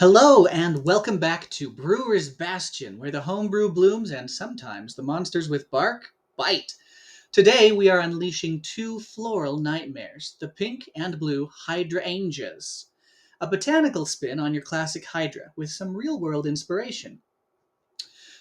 Hello and welcome back to Brewer's Bastion, where the homebrew blooms and sometimes the monsters with bark bite. Today we are unleashing two floral nightmares, the pink and blue Hydra-angeas. A botanical spin on your classic Hydra with some real-world inspiration.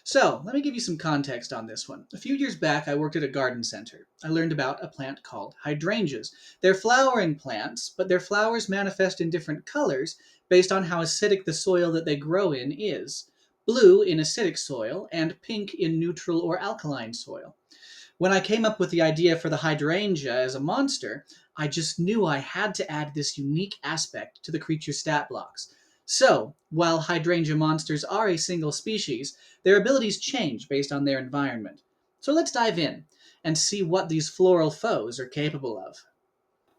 So, let me give you some context on this one. A few years back, I worked at a garden center. I learned about a plant called hydrangeas. They're flowering plants, but their flowers manifest in different colors based on how acidic the soil that they grow in is. Blue in acidic soil, and pink in neutral or alkaline soil. When I came up with the idea for the hydrangea as a monster, I just knew I had to add this unique aspect to the creature's stat blocks. So, while hydrangea monsters are a single species, their abilities change based on their environment. So let's dive in and see what these floral foes are capable of.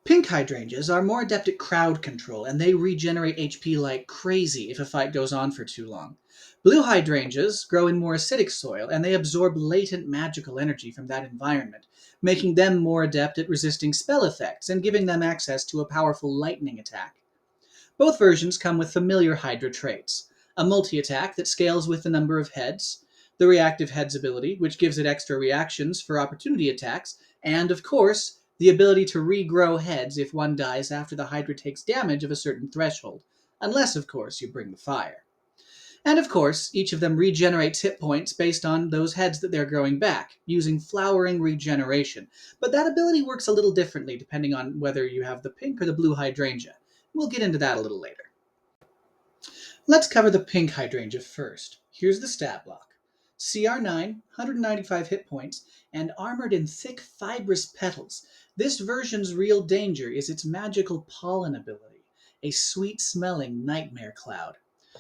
Pink hydrangeas are more adept at crowd control, and they regenerate HP like crazy if a fight goes on for too long. Blue hydrangeas grow in more acidic soil, and they absorb latent magical energy from that environment, making them more adept at resisting spell effects and giving them access to a powerful lightning attack. Both versions come with familiar Hydra traits: a multi-attack that scales with the number of heads, the reactive heads ability, which gives it extra reactions for opportunity attacks, and, of course, the ability to regrow heads if one dies after the Hydra takes damage of a certain threshold, unless, of course, you bring the fire. And, of course, each of them regenerates hit points based on those heads that they're growing back, using flowering regeneration. But that ability works a little differently depending on whether you have the pink or the blue hydrangea. We'll get into that a little later. Let's cover the pink hydrangea first. Here's the stat block. CR9, 195 hit points, and armored in thick fibrous petals. This version's real danger is its magical pollen ability, a sweet-smelling nightmare cloud.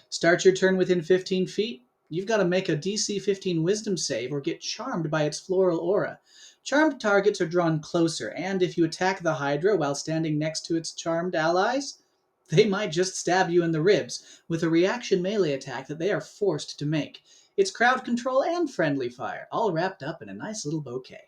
Start your turn within 15 feet. You've got to make a DC 15 wisdom save or get charmed by its floral aura. Charmed targets are drawn closer, and if you attack the Hydra while standing next to its charmed allies, they might just stab you in the ribs with a reaction melee attack that they are forced to make. It's crowd control and friendly fire, all wrapped up in a nice little bouquet.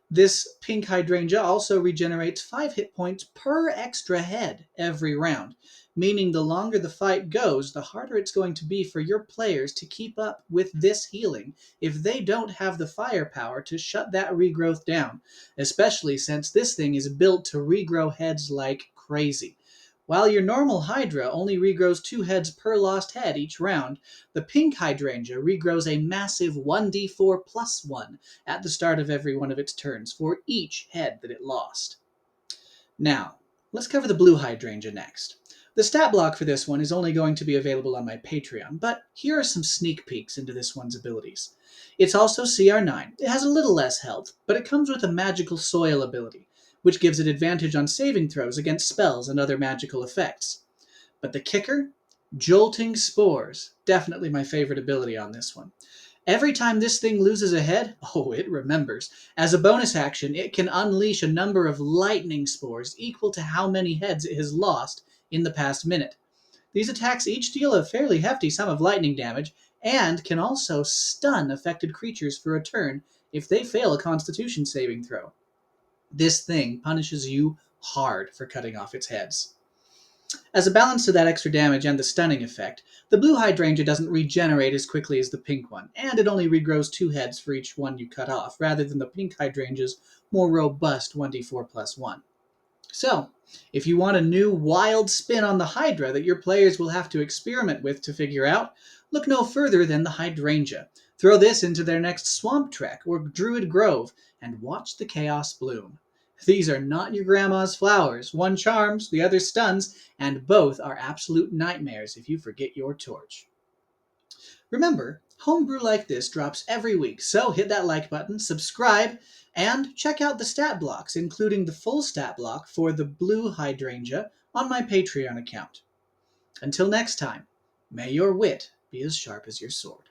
This pink hydrangea also regenerates 5 hit points per extra head every round, meaning the longer the fight goes, the harder it's going to be for your players to keep up with this healing if they don't have the firepower to shut that regrowth down, especially since this thing is built to regrow heads like crazy. While your normal Hydra only regrows 2 heads per lost head each round, the pink hydrangea regrows a massive 1d4 plus 1 at the start of every one of its turns for each head that it lost. Now, let's cover the blue hydrangea next. The stat block for this one is only going to be available on my Patreon, but here are some sneak peeks into this one's abilities. It's also CR9. It has a little less health, but it comes with a magical soil ability, which gives it advantage on saving throws against spells and other magical effects. But the kicker? Jolting Spores. Definitely my favorite ability on this one. Every time this thing loses a head, oh, it remembers. As a bonus action, it can unleash a number of lightning spores equal to how many heads it has lost in the past minute. These attacks each deal a fairly hefty sum of lightning damage, and can also stun affected creatures for a turn if they fail a constitution saving throw. This thing punishes you hard for cutting off its heads. As a balance to that extra damage and the stunning effect, the blue hydrangea doesn't regenerate as quickly as the pink one, and it only regrows 2 heads for each one you cut off, rather than the pink hydrangea's more robust 1d4 plus 1. So, if you want a new wild spin on the Hydra that your players will have to experiment with to figure out, look no further than the hydrangea. Throw this into their next swamp trek or druid grove, and watch the chaos bloom. These are not your grandma's flowers. One charms, the other stuns, and both are absolute nightmares if you forget your torch. Remember, homebrew like this drops every week, so hit that like button, subscribe, and check out the stat blocks, including the full stat block for the blue hydrangea on my Patreon account. Until next time, may your wit be as sharp as your sword.